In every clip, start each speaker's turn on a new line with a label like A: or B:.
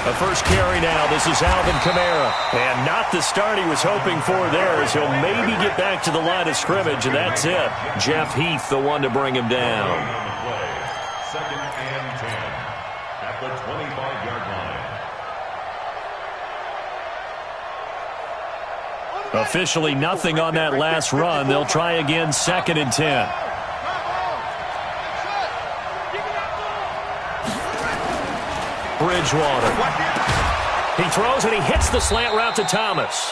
A: A first carry now. This is Alvin Kamara. And not the start he was hoping for there, as he'll maybe get back to the line of scrimmage, and that's it. Jeff Heath, the one to bring him down.
B: Second and 10 at the 25-yard line.
A: Officially nothing on that last run. They'll try again, second and 10. Bridgewater. He throws and he hits the slant route to Thomas.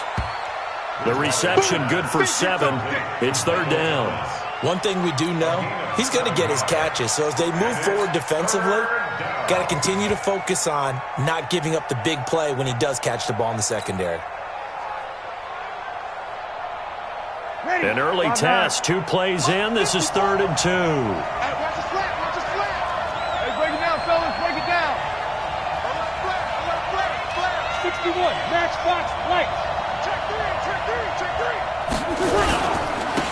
A: The reception good for 7. It's third down.
C: One thing we do know, he's going to get his catches. So as they move forward defensively, got to continue to focus on not giving up the big play when he does catch the ball in the secondary.
A: An early test, 2 plays in. This is third and 2.
D: Watch the flat, watch the flat. Hey, break it down, fellas, break it down. Flat. 61, matchbox, light. Check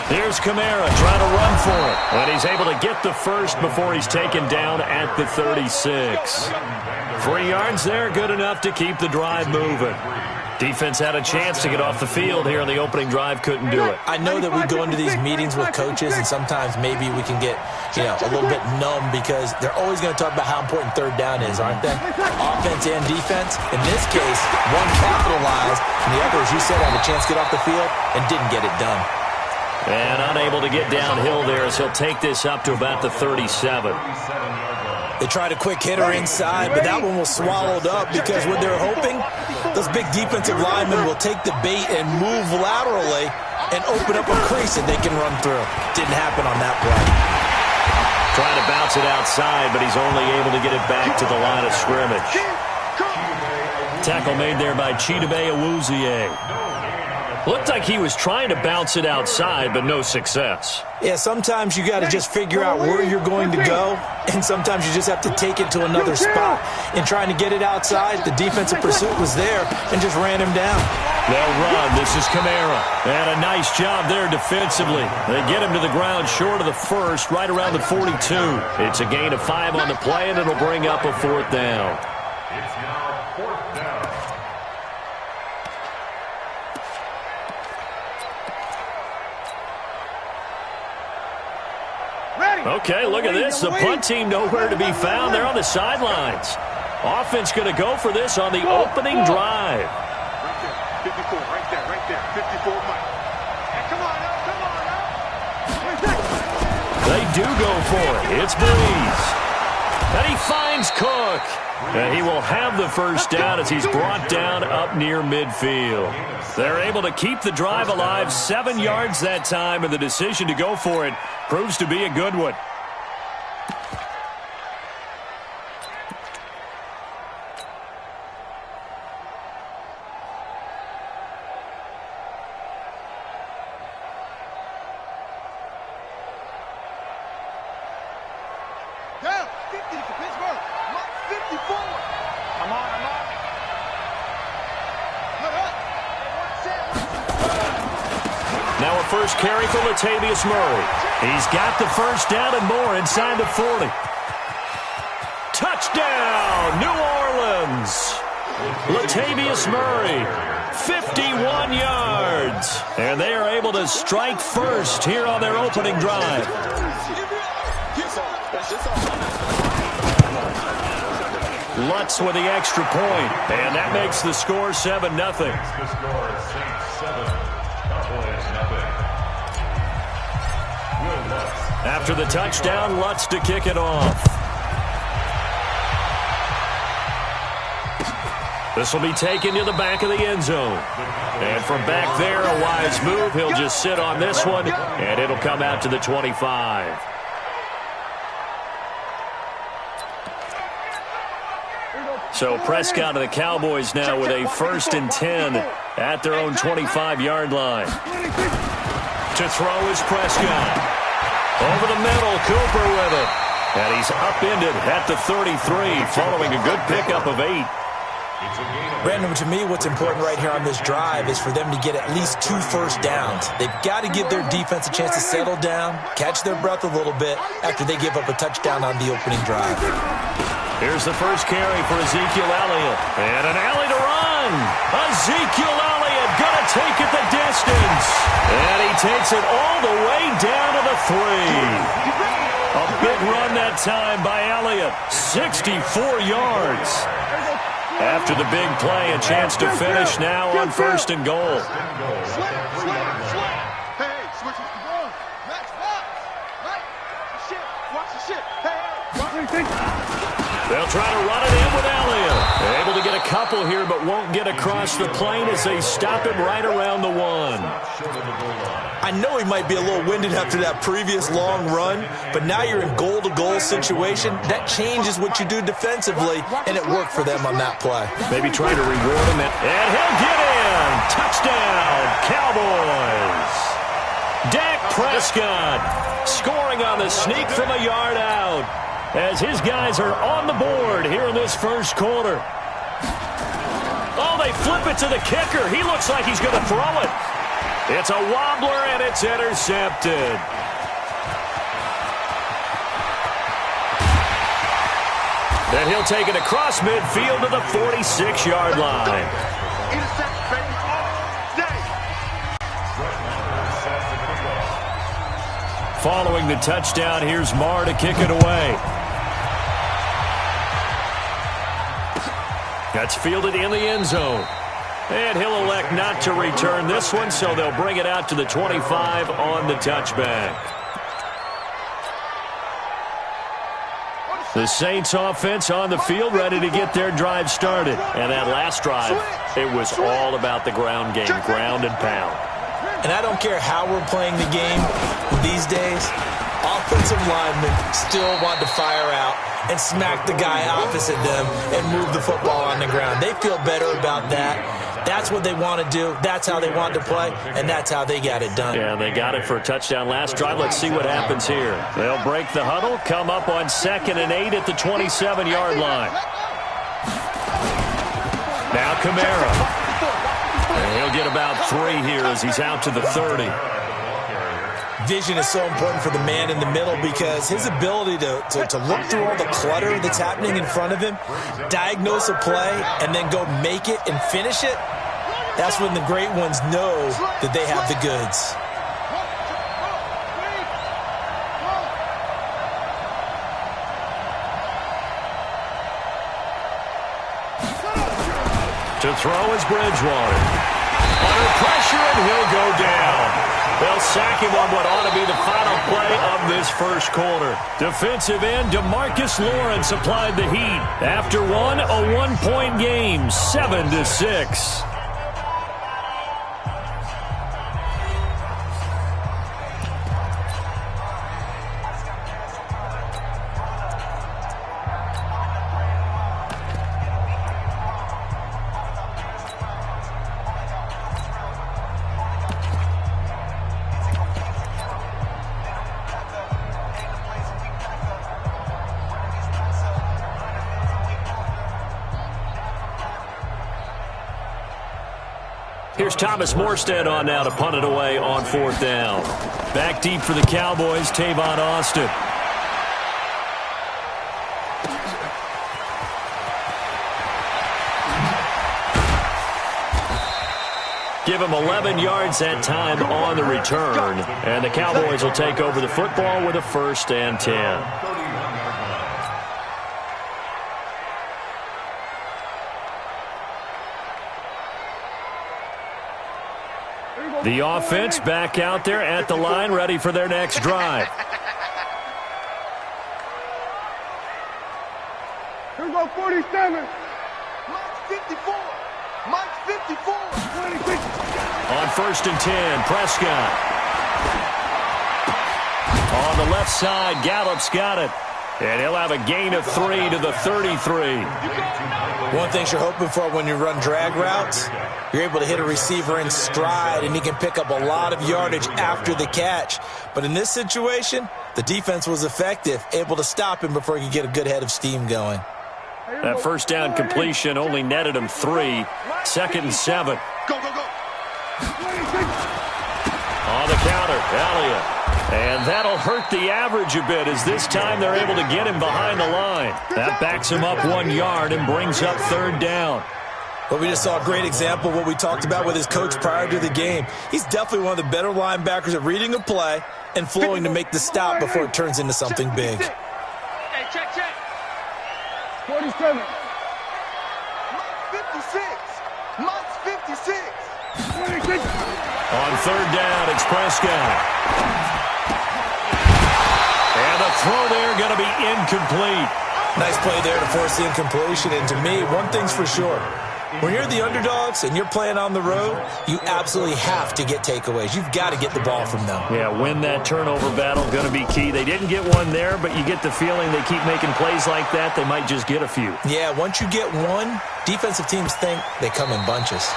D: 3.
A: Here's Kamara trying to run for it. And he's able to get the first before he's taken down at the 36. 3 yards there, good enough to keep the drive moving. Defense had a chance to get off the field here in the opening drive, couldn't do it.
C: I know that we go into these meetings with coaches, and sometimes maybe we can get, a little bit numb because they're always going to talk about how important third down is, aren't they? Offense and defense. In this case, one capitalized, and the other, as you said, had a chance to get off the field and didn't get it done.
A: And unable to get downhill there as he'll take this up to about the 37.
C: They tried a quick hitter inside, but that one was swallowed up because what they're hoping, those big defensive linemen will take the bait and move laterally and open up a crease that they can run through. Didn't happen on that play.
A: Trying to bounce it outside, but he's only able to get it back to the line of scrimmage. Tackle made there by Chidobe Awuzie. Looked like he was trying to bounce it outside, but no success.
C: Yeah, sometimes you got to just figure out where you're going to go, and sometimes you just have to take it to another spot. In trying to get it outside, the defensive pursuit was there and just ran him down.
A: They'll run. This is Kamara. And a nice job there defensively. They get him to the ground short of the first, right around the 42. It's a gain of 5 on the play, and it'll bring up a 4th down.
B: It's now 4th down.
A: Okay, look at this. The punt team nowhere to be found. They're on the sidelines. Offense going to go for this on the opening drive.
D: Right there, 54, right there, 54, Mike. Hey, come on now.
A: They do go for it. It's Breeze. And he finds Cook. And he will have the first down as he's brought down up near midfield. They're able to keep the drive alive, 7 yards that time, and the decision to go for it proves to be a good one.
D: Down, 50 for Pittsburgh. 54. I'm on.
A: Now a first carry for Latavius Murray. He's got the first down and more inside the 40. Touchdown, New Orleans. Latavius Murray, 51 yards. And they are able to strike first here on their opening drive. Lutz with the extra point, and that makes the score 7-0.
B: The score is Saints 7, Cowboys 0.
A: After the touchdown, Lutz to kick it off. This will be taken to the back of the end zone. And from back there, a wise move. He'll just sit on this one, and it'll come out to the 25. So Prescott and the Cowboys now with a 1st and 10 at their own 25-yard line. To throw is Prescott. Over the middle, Cooper with it. And he's upended at the 33 following a good pickup of 8.
C: Brandon, to me, what's important right here on this drive is for them to get at least 2 first downs. They've got to give their defense a chance to settle down, catch their breath a little bit after they give up a touchdown on the opening drive.
A: Here's the first carry for Ezekiel Elliott. And an alley to run. Ezekiel Elliott going to take it the distance. And he takes it all the way down to the 3. A big run that time by Elliott. 64 yards. After the big play, a chance to finish now on 1st and goal.
D: Hey, switch the ball. Max box. Right. Shit. Watch the shit. Hey.
A: They'll try to run it in with Elliott. They're able to get a couple here, but won't get across the plane as they stop him right around the 1.
C: I know he might be a little winded after that previous long run, but now you're in goal-to-goal situation. That changes what you do defensively, and it worked for them on that play.
A: Maybe try to reward him, and he'll get in. Touchdown, Cowboys. Dak Prescott scoring on the sneak from a yard out as his guys are on the board here in this first quarter. Oh, they flip it to the kicker. He looks like he's going to throw it. It's a wobbler, and it's intercepted. Then he'll take it across midfield to the 46-yard line. Following the touchdown, here's Marr to kick it away. That's fielded in the end zone. And he'll elect not to return this one, so they'll bring it out to the 25 on the touchback. The Saints offense on the field, ready to get their drive started. And that last drive, it was all about the ground game, ground and pound.
C: And I don't care how we're playing the game these days, offensive linemen still want to fire out and smack the guy opposite them and move the football on the ground. They feel better about that. That's what they want to do. That's how they want to play, and that's how they got it done.
A: Yeah, they got it for a touchdown last drive. Let's see what happens here. They'll break the huddle, come up on 2nd and 8 at the 27-yard line. Now Kamara. And he'll get about 3 here as he's out to the 30.
C: Vision is so important for the man in the middle because his ability to look through all the clutter that's happening in front of him, diagnose a play, and then go make it and finish it, that's when the great ones know that they have the goods.
A: To throw is Bridgewater. Under pressure, and he'll go down. They'll sack him on what ought to be the final play of this first quarter. Defensive end DeMarcus Lawrence applied the heat. After one, a 1-point game, 7-6. Here's Thomas Morstead on now to punt it away on 4th down. Back deep for the Cowboys, Tavon Austin. Give him 11 yards that time on the return. And the Cowboys will take over the football with a 1st and 10. The offense back out there at the line, ready for their next drive.
D: Here we go, 47. Mike's 54. Mike's 54. 26.
A: On 1st and 10, Prescott. On the left side, Gallup's got it. And he'll have a gain of 3 to the 33.
C: One thing you're hoping for when you run drag routes, you're able to hit a receiver in stride, and he can pick up a lot of yardage after the catch. But in this situation, the defense was effective, able to stop him before he could get a good head of steam going.
A: That first down completion only netted him 3. 2nd and 7.
D: Go, go, go.
A: On the counter, Elliott. And that'll hurt the average a bit as this time they're able to get him behind the line. That backs him up 1 yard and brings up 3rd down.
C: Well, we just saw a great example of what we talked about with his coach prior to the game. He's definitely one of the better linebackers at reading a play and flowing to make the stop before it turns into something big.
D: Hey, check, check. 47. Mike's 56. Mike's 56. 26.
A: On 3rd down, it's Prescott. And the throw there going to be incomplete.
C: Nice play there to force the incompletion. And to me, one thing's for sure. When you're the underdogs and you're playing on the road, you absolutely have to get takeaways. You've got to get the ball from them.
A: Yeah, win that turnover battle, going to be key. They didn't get one there, but you get the feeling they keep making plays like that, they might just get a few.
C: Yeah, once you get one, defensive teams think they come in bunches.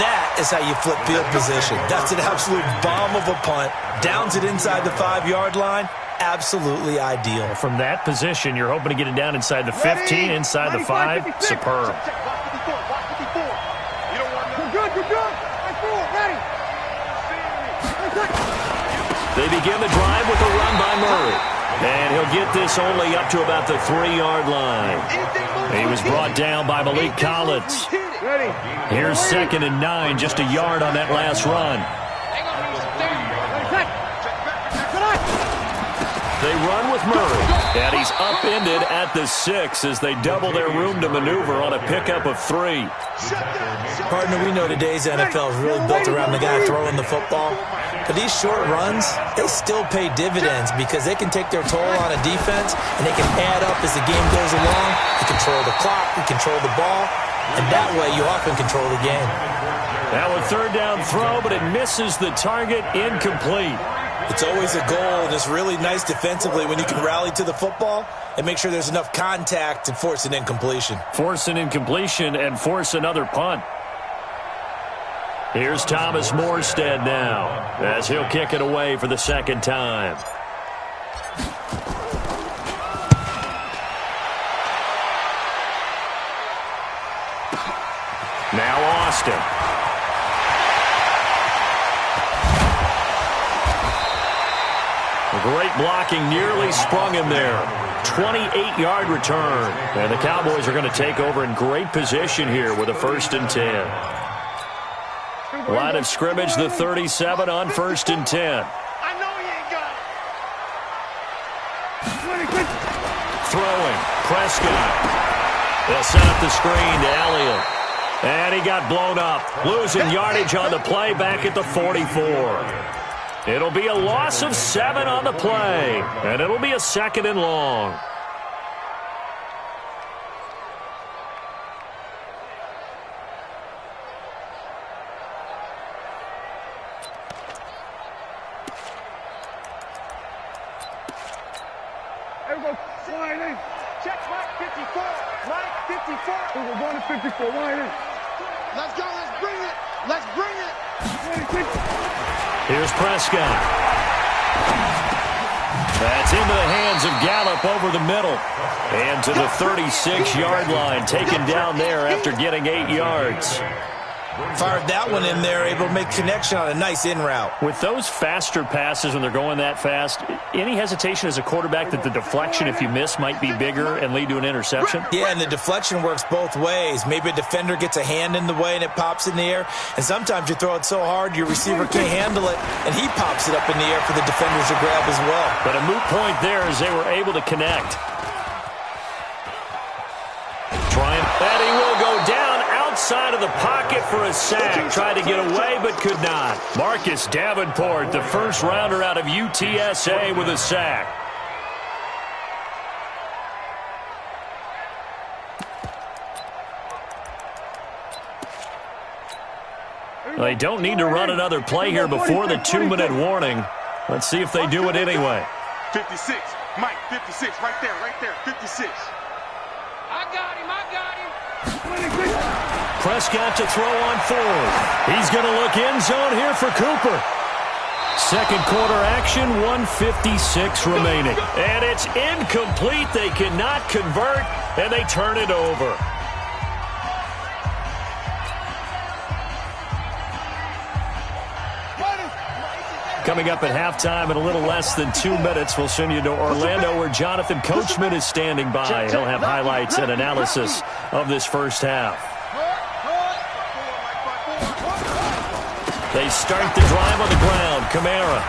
C: That is how you flip field position. That's an absolute bomb of a punt. Downs it inside the 5-yard line. Absolutely ideal.
A: From that position, you're hoping to get it down inside the 15, inside the 5. Superb. They begin the drive with a run by Murray. And he'll get this only up to about the 3-yard line. He was brought down by Malik Collins. Here's 2nd and 9, just a yard on that last run. They run with Murray, and he's upended at the 6 as they double their room to maneuver on a pickup of 3.
C: Partner, we know today's NFL is really built around the guy throwing the football. But these short runs, they still pay dividends because they can take their toll on a defense, and they can add up as the game goes along. You control the clock, you control the ball, and that way you often control the game.
A: Now a 3rd down throw, but it misses the target, incomplete.
C: It's always a goal, and it's really nice defensively when you can rally to the football and make sure there's enough contact to force an incompletion.
A: Force an incompletion and force another punt. Here's Thomas Morstead now as he'll kick it away for the 2nd time. Now Austin. Great blocking, nearly sprung him there. 28-yard return. And the Cowboys are going to take over in great position here with a 1st and 10. Line of scrimmage, the 37 on 1st and 10.
D: I know he ain't got it.
A: Throwing, Prescott. They'll set up the screen to Elliott. And he got blown up. Losing yardage on the play back at the 44. It'll be a loss of 7 on the play, and it'll be a 2nd and long.
D: Everybody line in. Check Mike 54. Mike 54. We're going to 54. Line in. Let's go. Let's bring it. Let's bring it. 26.
A: Here's Prescott. That's into the hands of Gallup over the middle. And to the 36-yard line, taken down there after getting 8 yards.
C: Fired that one in there, able to make connection on a nice in route.
A: With those faster passes when they're going that fast, any hesitation as a quarterback that the deflection, if you miss, might be bigger and lead to an interception?
C: Yeah, and the deflection works both ways. Maybe a defender gets a hand in the way and it pops in the air, and sometimes you throw it so hard your receiver can't handle it, and he pops it up in the air for the defenders to grab as well.
A: But a moot point there as they were able to connect. Trying, and he will go down outside of the pocket for a sack. Tried to get away, but could not. Marcus Davenport, the first rounder out of UTSA, with a sack. They don't need to run another play here before the 2-minute warning. Let's see if they do it anyway.
D: 56. Mike, 56. Right there, 56. I got him. 26.
A: Prescott to throw on 4th. He's going to look end zone here for Cooper. Second quarter action, 1:56 remaining. And it's incomplete. They cannot convert, and they turn it over. Coming up at halftime in a little less than 2 minutes, we'll send you to Orlando where Jonathan Coachman is standing by. He'll have highlights and analysis of this first half. They start the drive on the ground. Kamara.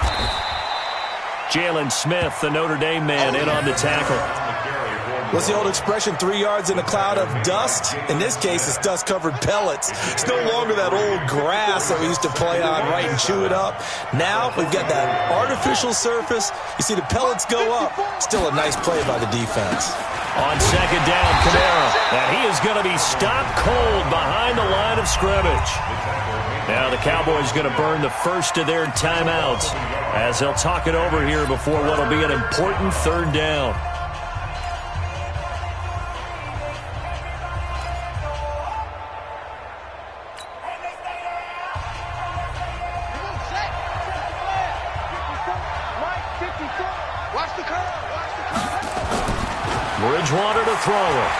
A: Jalen Smith, the Notre Dame man, in on the tackle.
C: What's the old expression, 3 yards in a cloud of dust? In this case, it's dust-covered pellets. It's no longer that old grass that we used to play on, right, and chew it up. Now we've got that artificial surface. You see the pellets go up. Still a nice play by the defense.
A: On second down, Kamara. And he is going to be stopped cold behind the line of scrimmage. Now the Cowboys going to burn the first of their timeouts as they'll talk it over here before what will be an important third down. Bridgewater to throw it.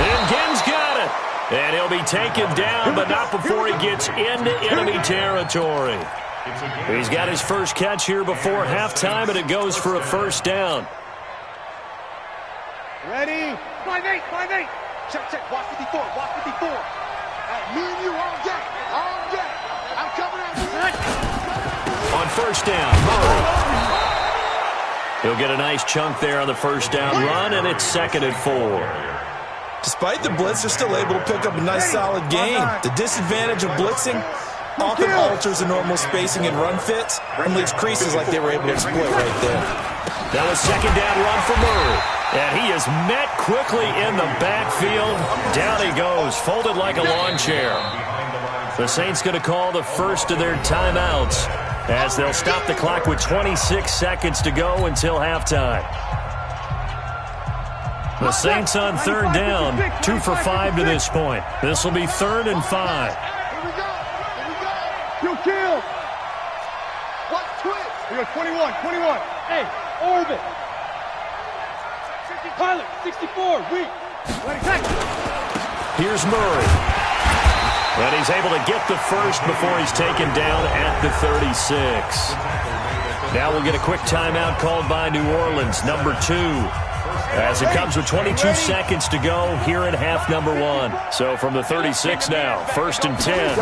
A: And Ginn's got it. And he'll be taken down, but not before he gets into enemy territory. He's got his first catch here before halftime, and it goes for a first down.
D: Ready? 5-8, 5-8. Check. Watch 54, watch 54. Me and you all day. All day. I'm coming out.
A: On first down, Murray. He'll get a nice chunk there on the first down run, and it's 2nd and 4.
C: Despite the blitz, they're still able to pick up a nice solid gain. The disadvantage of blitzing often alters the normal spacing and run fits and leaves creases like they were able to exploit right there.
A: That was 2nd down run for Murray. And he is met quickly in the backfield. Down he goes, folded like a lawn chair. The Saints going to call the first of their timeouts as they'll stop the clock with 26 seconds to go until halftime. The Saints on third down, 2 for 5 to this point. This will be 3rd and 5.
D: Here we go. You kill. What twist? Here we go, 21. Hey, orbit. Pilot, 64, weak.
A: Here's Murray. And he's able to get the first before he's taken down at the 36. Now we'll get a quick timeout called by New Orleans, number 2. As it comes with 22 seconds to go here in half number 1. So from the 36 now, 1st and 10.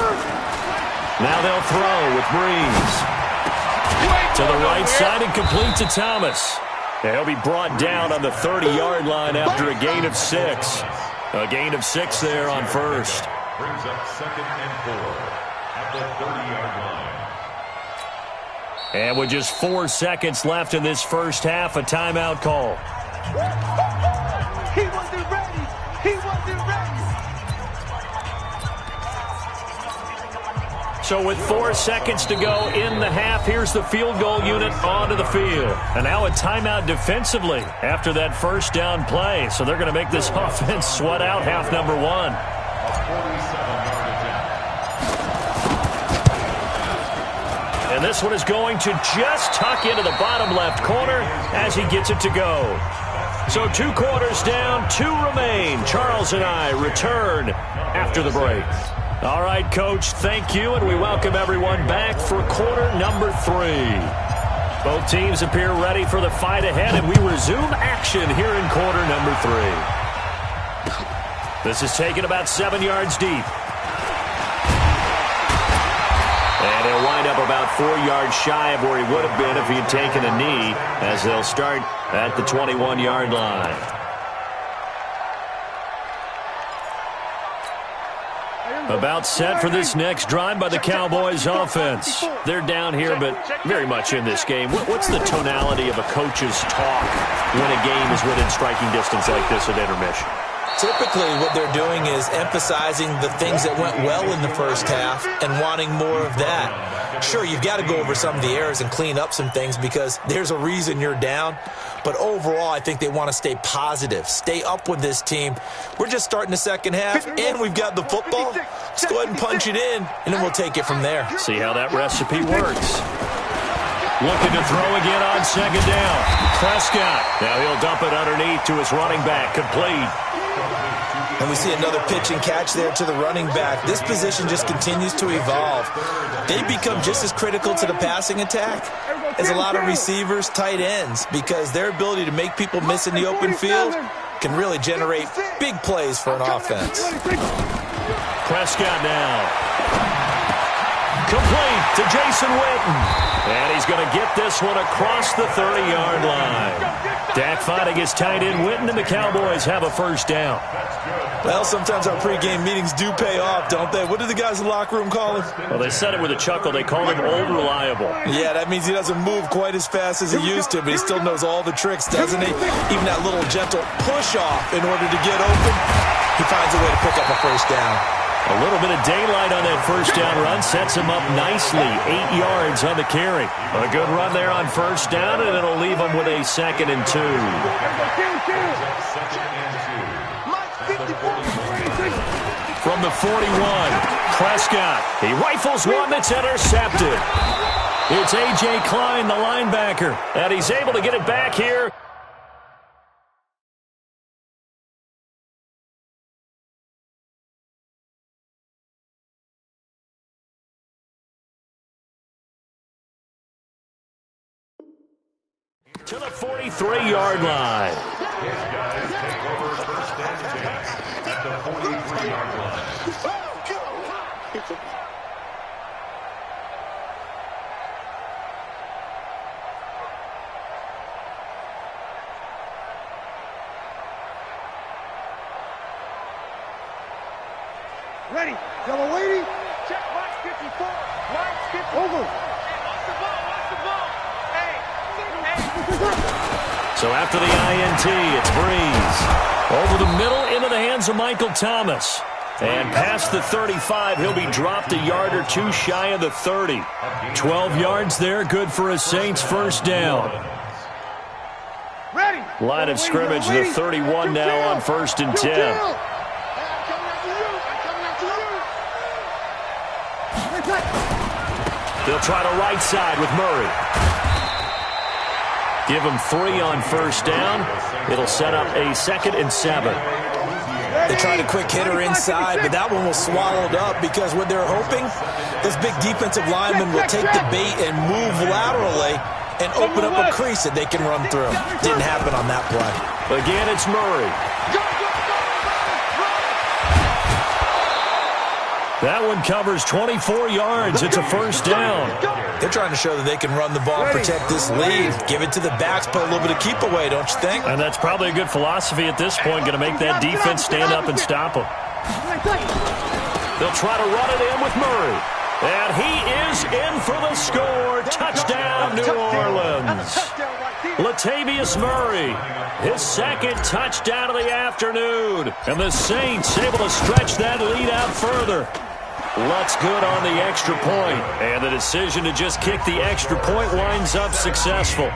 A: Now they'll throw with Breeze. To the right side and complete to Thomas. He'll be brought down on the 30-yard line after a gain of 6. A gain of 6 there on first.
B: Brings up 2nd and 4 at the 30-yard line.
A: And with just 4 seconds left in this first half, a timeout call.
D: He wasn't ready.
A: So with 4 seconds to go in the half, here's the field goal unit onto the field. And now a timeout defensively after that first down play. So they're going to make this offense sweat out half number 1. And this one is going to just tuck into the bottom left corner as he gets it to go. So 2 quarters down, 2 remain. Charles and I return after the break. All right, Coach, thank you, and we welcome everyone back for quarter number 3. Both teams appear ready for the fight ahead, and we resume action here in quarter number 3. This is taken about 7 yards deep. And he'll wind up about 4 yards shy of where he would have been if he had taken a knee, as they'll start at the 21-yard line. About set for this next drive by the Cowboys offense. They're down here, but very much in this game. What's the tonality of a coach's talk when a game is within striking distance like this at intermission?
C: Typically, what they're doing is emphasizing the things that went well in the first half and wanting more of that. Sure, you've got to go over some of the errors and clean up some things because there's a reason you're down. But overall, I think they want to stay positive, stay up with this team. We're just starting the second half, and we've got the football. Let's go ahead and punch it in, and then we'll take it from there.
A: See how that recipe works. Looking to throw again on second down. Prescott. Now he'll dump it underneath to his running back. Complete.
C: And we see another pitch and catch there to the running back. This position just continues to evolve. They become just as critical to the passing attack as a lot of receivers, tight ends, because their ability to make people miss in the open field can really generate big plays for an offense.
A: Prescott now. Complete to Jason Witten. And he's going to get this one across the 30-yard line. Dak finding his tight end Witten, and the Cowboys have a first down.
C: Well, sometimes our pregame meetings do pay off, don't they? What do the guys in the locker room call him?
A: Well, they said it with a chuckle. They call him Old Reliable.
C: Yeah, that means he doesn't move quite as fast as he used to, but he still knows all the tricks, doesn't he? Even that little gentle push-off in order to get open, he finds a way to pick up a first down.
A: A little bit of daylight on that first down run sets him up nicely. 8 yards on the carry. A good run there on first down, and it'll leave him with a 2nd and 2. From the 41, Prescott. He rifles one that's intercepted. It's A.J. Klein, the linebacker, and he's able to get it back here. To the 43-yard line.
B: His guys take over first down and 10 at the 43-yard line.
D: Ready. Yellow lady. Check box 54. Box 50. Over. Hey, watch the ball. Watch the ball. Hey.
A: So after the INT, it's Breeze. Over the middle, into the hands of Michael Thomas. And past the 35, he'll be dropped a yard or two shy of the 30. 12 yards there, good for a Saints first down.
D: Ready.
A: Line of scrimmage, the 31 now on 1st and 10. They'll try to right side with Murray. Give him 3 on first down. It'll set up a 2nd and 7.
C: They tried a quick hitter inside, but that one was swallowed up because what they're hoping, this big defensive lineman will take the bait and move laterally and open up a crease that they can run through. Didn't happen on that play.
A: Again, it's Murray. That one covers 24 yards. It's a first down.
C: They're trying to show that they can run the ball and protect this lead. Give it to the backs, put a little bit of keep away, don't you think?
A: And that's probably a good philosophy at this point, going to make that defense stand up and stop them. They'll try to run it in with Murray. And he is in for the score. Touchdown, New Orleans. Latavius Murray, his 2nd touchdown of the afternoon. And the Saints able to stretch that lead out further. Lutz good on the extra point. And the decision to just kick the extra point winds up successful.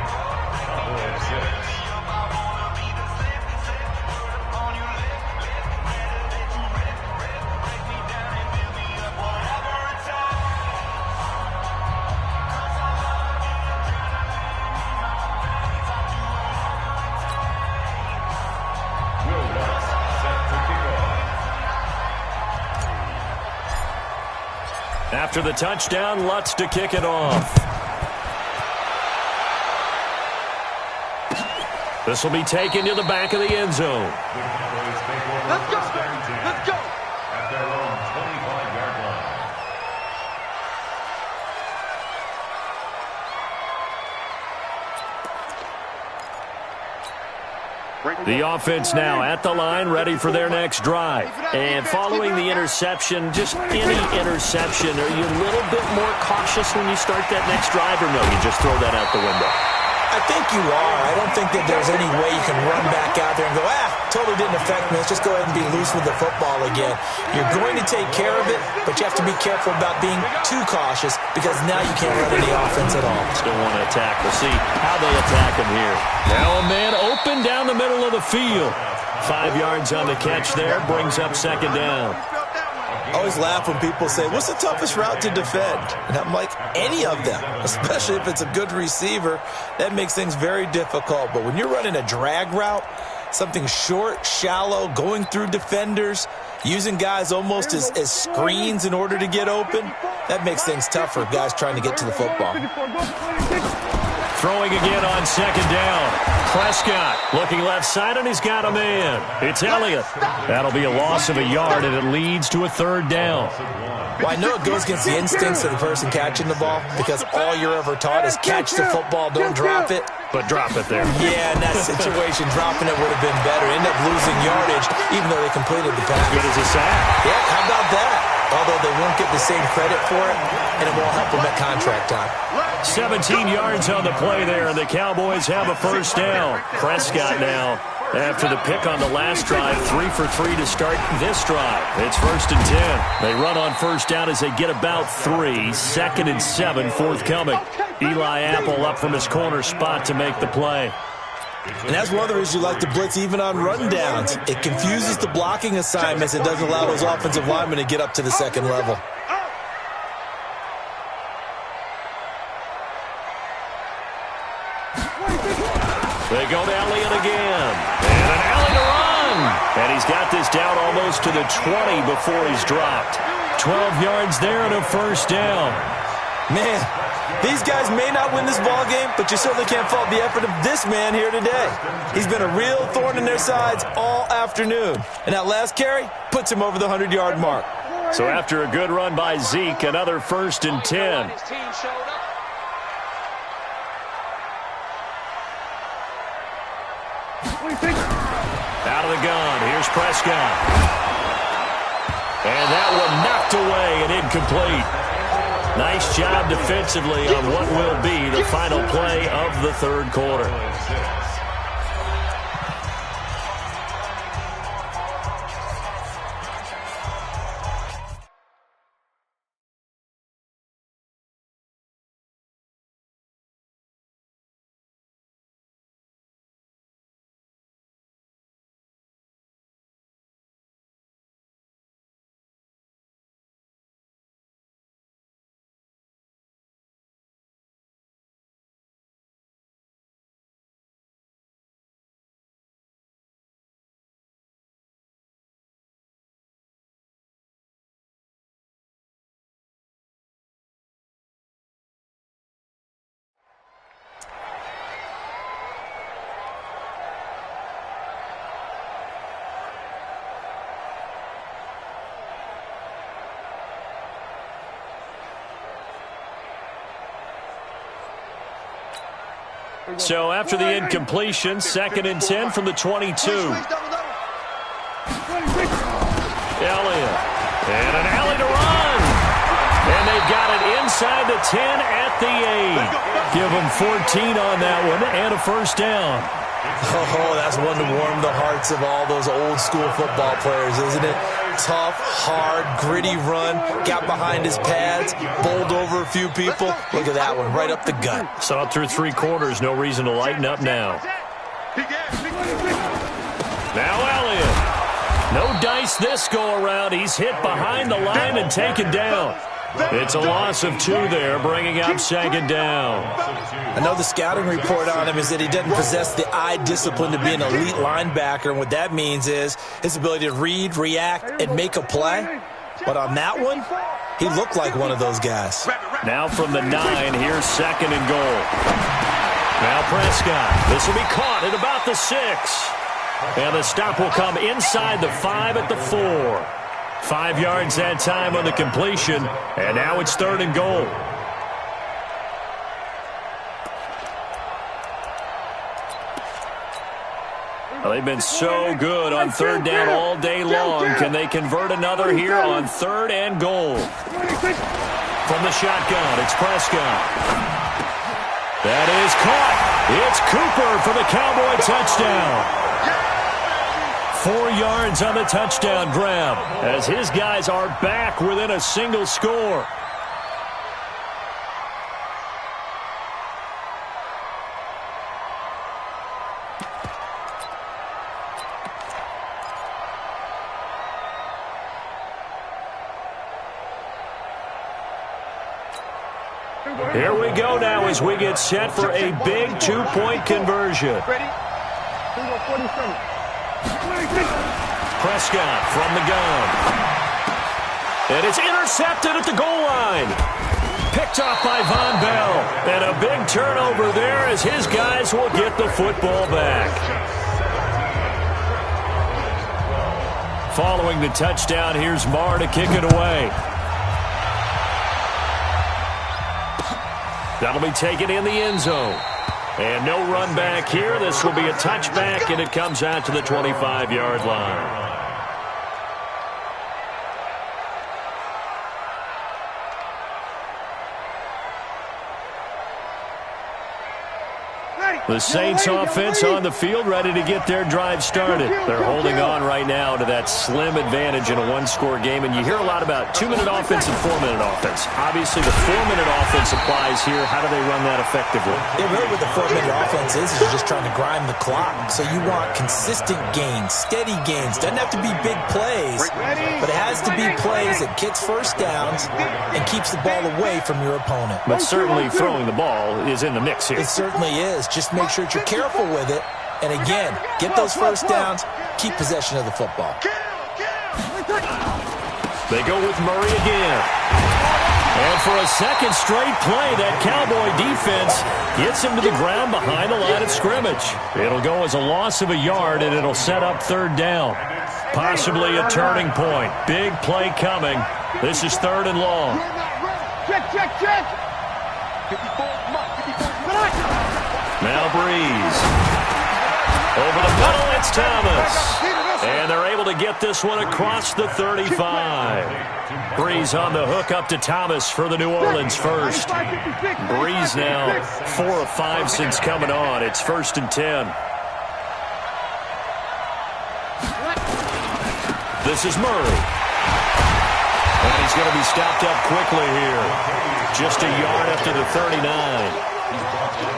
A: After the touchdown, Lutz to kick it off. This will be taken to the back of the end zone.
D: Let's go. Let's go.
B: At their own 25-yard line.
A: The offense now at the line, ready for their next drive. And following the interception, just any interception, are you a little bit more cautious when you start that next drive, or no, you just throw that out the window?
C: I think you are. I don't think that there's any way you can run back out there and go, totally didn't affect me. Let's just go ahead and be loose with the football again. You're going to take care of it, but you have to be careful about being too cautious because now you can't run any offense at all.
A: Still want to attack. We'll see how they attack him here. Now a man open down the middle of the field. 5 yards on the catch there, brings up second down.
C: I always laugh when people say, what's the toughest route to defend? And I'm like, any of them, especially if it's a good receiver. That makes things very difficult. But when you're running a drag route, something short, shallow, going through defenders, using guys almost as screens in order to get open, that makes things tough for guys trying to get to the football.
A: Throwing again on second down. Prescott looking left side, and he's got a man. It's Elliott. That'll be a loss of a yard, and it leads to a third down.
C: Well, I know it goes against the instincts of the person catching the ball because all you're ever taught is catch the football, don't drop it.
A: But drop it there.
C: Yeah, in that situation, dropping it would have been better. End up losing yardage, even though they completed the pass.
A: Good as a sack.
C: Yeah, how about that? Although they won't get the same credit for it, and it won't help them at contract time.
A: 17 yards on the play there, and the Cowboys have a first down. Prescott now, after the pick on the last drive, 3 for 3 to start this drive. It's 1st and 10. They run on first down as they get about 3. 2nd and 7 forthcoming. Eli Apple up from his corner spot to make the play.
C: And that's one of the reasons you like to blitz even on rundowns. It confuses the blocking assignments. It doesn't allow those offensive linemen to get up to the second level.
A: They go to Elliott again. And an alley to run. And he's got this down almost to the 20 before he's dropped. 12 yards there and a first down.
C: Man, these guys may not win this ball game, but you certainly can't fault the effort of this man here today. He's been a real thorn in their sides all afternoon. And that last carry puts him over the 100-yard mark.
A: So after a good run by Zeke, another 1st and 10. Out of the gun, here's Prescott. And that one knocked away and incomplete. Nice job defensively on what will be the final play of the third quarter. So after the incompletion, 2nd and 10 from the 22. Elliott. And an alley to run. And they've got it inside the 10 at the 8. Give them 14 on that one and a first down.
C: Oh, that's one to warm the hearts of all those old school football players, isn't it? Tough, hard, gritty run, got behind his pads, bowled over a few people. Look at that one, right up the gut.
A: Saw it through 3 quarters, no reason to lighten up now. Now Elliott. No dice this go-around. He's hit behind the line and taken down. It's a loss of 2 there, bringing up 2nd down.
C: I know the scouting report on him is that he doesn't possess the eye discipline to be an elite linebacker, and what that means is his ability to read, react, and make a play. But on that one, he looked like one of those guys.
A: Now from the 9, here's 2nd and goal. Now Prescott. This will be caught at about the 6. And the stop will come inside the 5 at the 4. 5 yards that time on the completion, and now it's 3rd and goal. Well, they've been so good on 3rd down all day long. Can they convert another here on 3rd and goal? From the shotgun, it's Prescott. That is caught. It's Cooper for the Cowboy touchdown. 4 yards on the touchdown grab as his guys are back within a single score. Here we go now as we get set for a big 2-point conversion. Prescott from the gun. And it's intercepted at the goal line. Picked off by Von Bell. And a big turnover there as his guys will get the football back. Following the touchdown, here's Marr to kick it away. That'll be taken in the end zone. And no run back here. This will be a touchback, and it comes out to the 25-yard line. The Saints offense on the field, ready to get their drive started. They're holding on right now to that slim advantage in a one-score game, and you hear a lot about 2-minute offense and 4-minute offense. Obviously, the 4-minute offense applies here. How do they run that effectively?
C: Yeah, really what the 4-minute offense is just trying to grind the clock. So you want consistent gains, steady gains. Doesn't have to be big plays, but it has to be plays that gets first downs and keeps the ball away from your opponent.
A: But certainly throwing the ball is in the mix here.
C: It certainly is. Just make sure that you're careful with it. And again, get those first downs, keep possession of the football.
A: They go with Murray again. And for a second straight play, that Cowboy defense gets him to the ground behind the line of scrimmage. It'll go as a loss of a yard, and it'll set up 3rd down. Possibly a turning point. Big play coming. This is 3rd and long.
D: Check.
A: Now Breeze. Over the middle, it's Thomas. And they're able to get this one across the 35. Breeze on the hook up to Thomas for the New Orleans first. Breeze now 4 of 5 since coming on. It's 1st and 10. This is Murray. And he's going to be stopped up quickly here. Just a yard after the 39.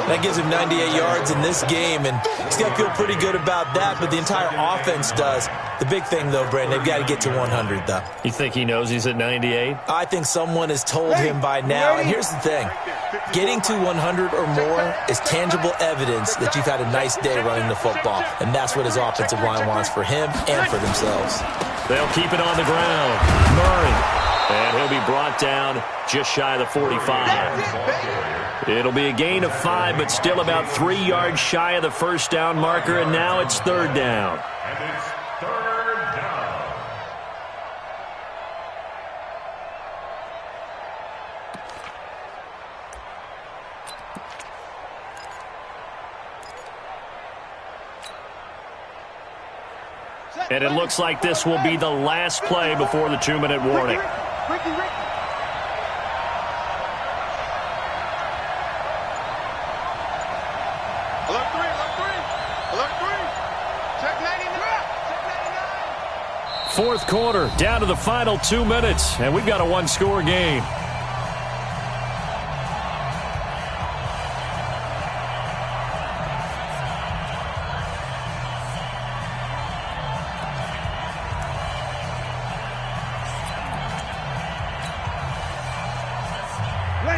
C: That gives him 98 yards in this game, and he's got to feel pretty good about that, but the entire offense does. The big thing, though, Brandon, they've got to get to 100, though.
A: You think he knows he's at 98?
C: I think someone has told him by now, and here's the thing. Getting to 100 or more is tangible evidence that you've had a nice day running the football, and that's what his offensive line wants for him and for themselves.
A: They'll keep it on the ground. Murray. And he'll be brought down just shy of the 45. It'll be a gain of 5, but still about 3 yards shy of the first down marker, and now it's 3rd down.
B: And it's 3rd down.
A: And it looks like this will be the last play before the 2-minute warning. Fourth quarter, down to the final 2 minutes, and we've got a one-score game.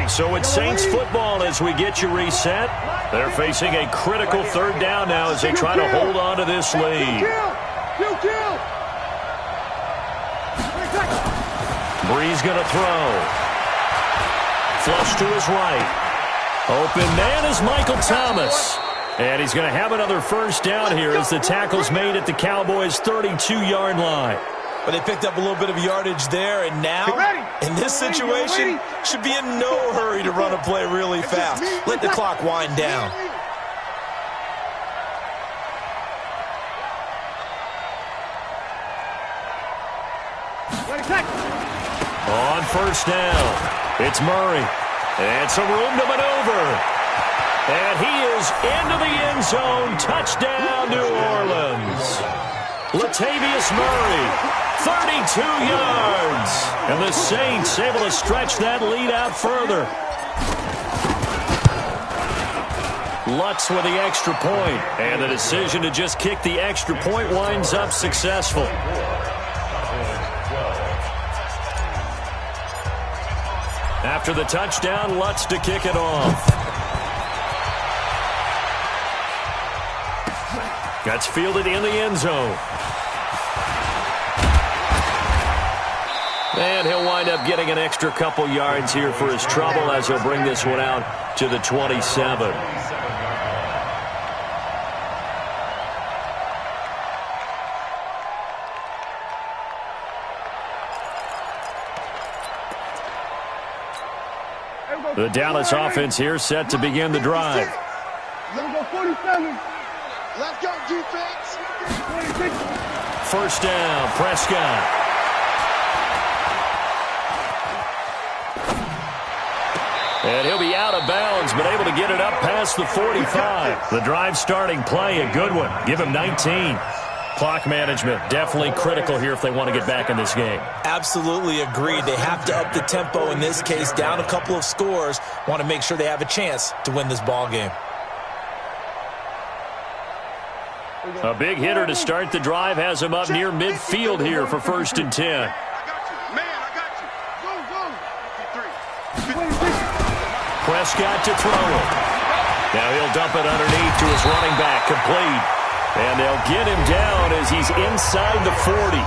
A: So it's Saints football as we get you reset. They're facing a critical 3rd down now as they try to hold on to this lead. Breeze going to throw. Flush to his right. Open man is Michael Thomas. And he's going to have another first down here as the tackle's made at the Cowboys' 32-yard line.
C: But they picked up a little bit of yardage there, and now, in this situation, should be in no hurry to run a play really fast. Let the clock wind down.
A: On first down, it's Murray. And some room to maneuver. And he is into the end zone. Touchdown, New Orleans. Latavius Murray, 32 yards. And the Saints able to stretch that lead out further. Lutz with the extra point. And the decision to just kick the extra point winds up successful. After the touchdown, Lutz to kick it off. Gets fielded in the end zone. And he'll wind up getting an extra couple yards here for his trouble as he'll bring this one out to the 27. The Dallas offense here set to begin the drive.
D: Let's go 47. Let's go, defense. 26.
A: First down, Prescott. And he'll be out of bounds, but able to get it up past the 45. The drive starting play, a good one. Give him 19. Clock management, definitely critical here if they want to get back in this game.
C: Absolutely agreed. They have to up the tempo in this case, down a couple of scores. Want to make sure they have a chance to win this ball game.
A: A big hitter to start the drive has him up near midfield here for 1st and 10.
D: I got you. Man, I got you. Go, go.
A: Prescott to throw it. Now he'll dump it underneath to his running back, complete. And they'll get him down as he's inside the 40.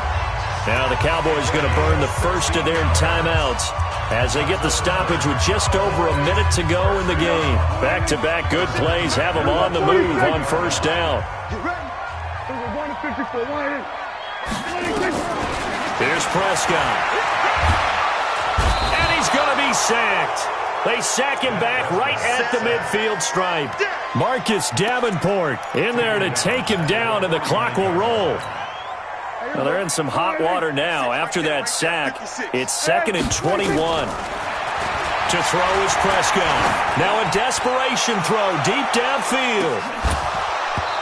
A: Now the Cowboys going to burn the first of their timeouts as they get the stoppage with just over a minute to go in the game. Back-to-back good plays have them on the move on first down. Here's Prescott. And he's going to be sacked. They sack him back right at the midfield stripe. Marcus Davenport in there to take him down, and the clock will roll. Well, they're in some hot water now. After that sack, it's 2nd and 21. To throw is Prescott. Now a desperation throw deep downfield.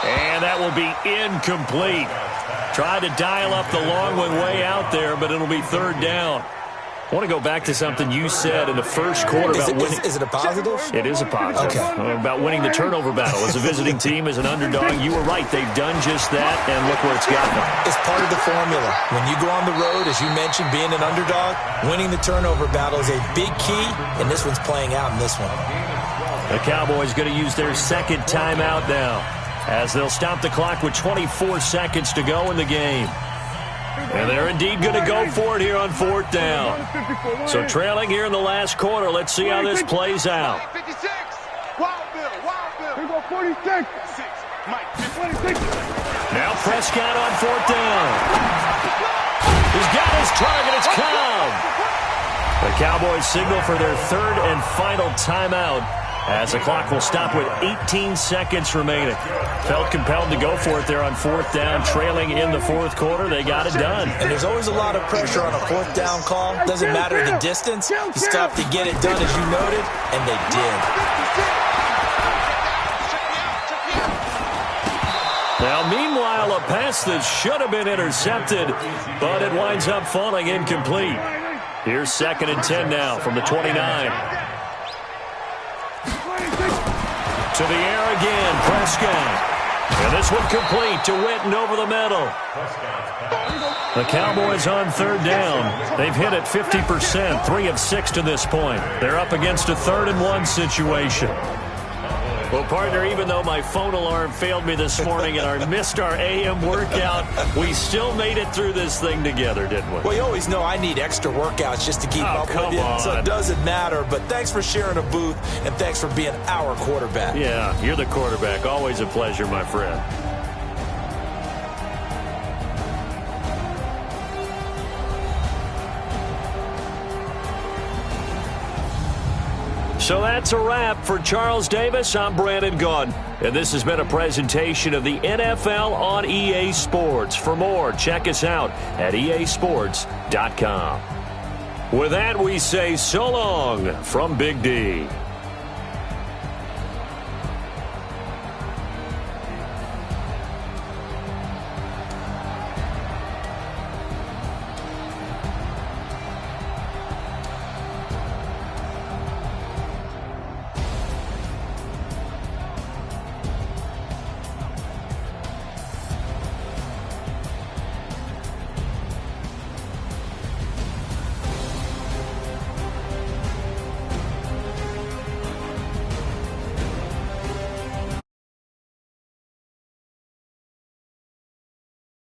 A: And that will be incomplete. Tried to dial up the long one way out there, but it'll be 3rd down. I want to go back to something you said in the first quarter about winning.
C: Is it a positive?
A: It is a positive.
C: Okay.
A: About winning the turnover battle. As a visiting team, as an underdog, you were right. They've done just that, and look where it's gotten them.
C: It's part of the formula. When you go on the road, as you mentioned, being an underdog, winning the turnover battle is a big key, and this one's playing out in this one.
A: The Cowboys going to use their 2nd timeout now, as they'll stop the clock with 24 seconds to go in the game. And they're indeed going to go for it here on 4th down. So trailing here in the last quarter. Let's see how this plays out.
D: 56. Wild Bill. Here go 46.
A: Now Prescott on 4th down. He's got his target. It's Cobb. The Cowboys signal for their 3rd and final timeout, as the clock will stop with 18 seconds remaining. Felt compelled to go for it there on 4th down, trailing in the 4th quarter. They got it done.
C: And there's always a lot of pressure on a 4th down call. Doesn't matter the distance. You still have to get it done, as you noted, and they did.
A: Now, meanwhile, a pass that should have been intercepted, but it winds up falling incomplete. Here's 2nd and 10 now from the 29. To the air again, Prescott. And this one complete to Witten over the middle. The Cowboys on 3rd down. They've hit it 50%, 3 of 6 to this point. They're up against a 3rd and 1 situation. Well, partner, even though my phone alarm failed me this morning and I missed our AM workout, we still made it through this thing together, didn't we?
C: Well, you always know I need extra workouts just to keep up with you, so it doesn't matter. But thanks for sharing a booth, and thanks for being our quarterback.
A: Yeah, you're the quarterback. Always a pleasure, my friend. So that's a wrap for Charles Davis. I'm Brandon Gaudin, and this has been a presentation of the NFL on EA Sports. For more, check us out at easports.com. With that, we say so long from Big D.